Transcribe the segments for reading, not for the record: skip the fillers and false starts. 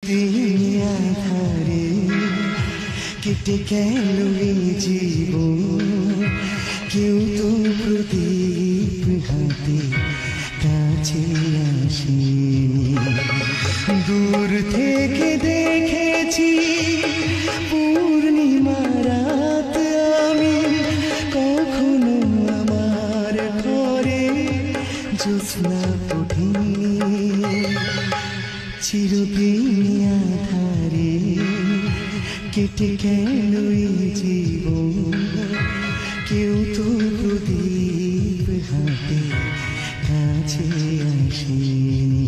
আধারে কেটে গেল এই জীবন, কেউ তো প্রদীপ হাতে কাছে আসেনি। দূর থেকে দেখেছি পূর্ণিমা রাত আমি, কখনো আমার ঘরে জ্যোৎস্না ওঠেনি। চিরদিন আধারে কেটে গেল এই জীবন, কেউ তো প্রদীপ হাতে কাছে আসেনি।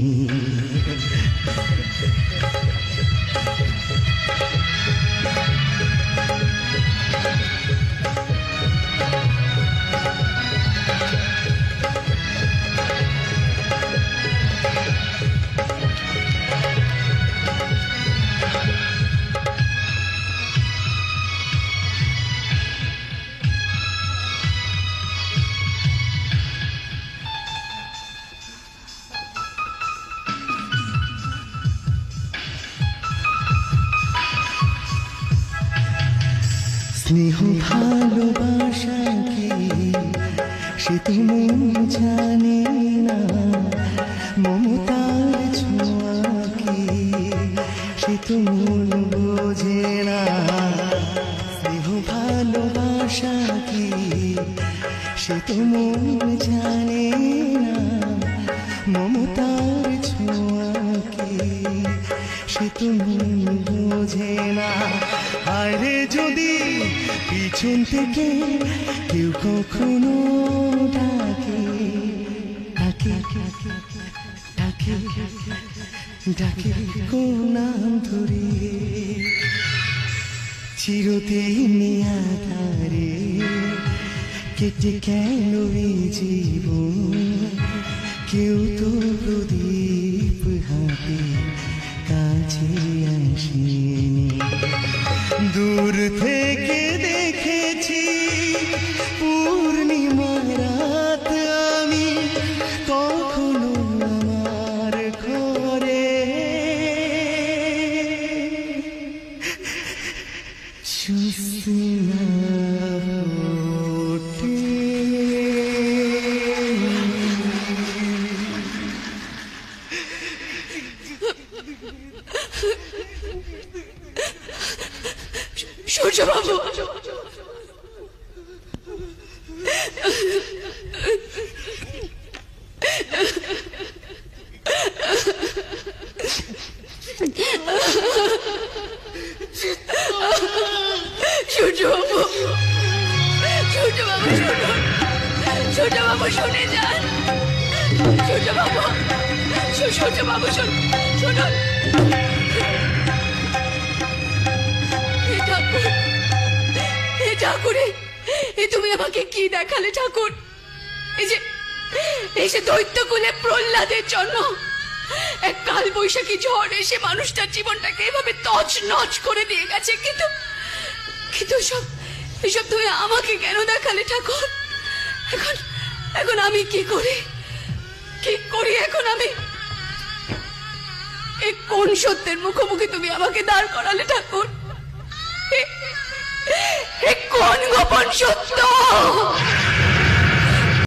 স্নেহ ভালোবাসা কি সে তো মন জানে না, মমতার ছোঁয়া কি সে তো মন বোঝে না। স্নেহ ভালোবাসা কি সে তো মন জানে না, মমতার ছোঁয়া কি সে তো মন বোঝে না। আরে যদি পিছন থেকে কেউ কখনো ডাকে ডাকে ডাকে ডাকে কোন নাম ধরে, চিরদিন আধারে কেটে গেল এই জীবন, কেউ তো প্রদীপ হাতে কাছে আসেনি। দূর থেকে দেখেছি পূর্ণিমা রাত আমি, কখনো আমার ঘরে জ্যোৎস্না ওঠে। সূর্যবাবু, সূর্যবাবু, সূর্যবাবু শুনুন, সূর্যবাবু শুনে যান, সূর্যবাবু, সূর্যবাবু শুনুন। ঠাকুরে, তুমি আমাকে কি দেখালে ঠাকুর? এই যে দৈত্যকুলে প্রহ্লাদের জন্য এক কাল বৈশাখী ঝড় এসে মানুষটার জীবনটাকে এভাবে তছনছ করে দিয়ে গেছে, কিন্তু এসব তুমি আমাকে কেন দেখালে ঠাকুর? এখন আমি কি করি এখন? আমি এই কোন সত্যের মুখোমুখি তুমি আমাকে দাঁড় করালে ঠাকুর? কোন গোপন সত্য?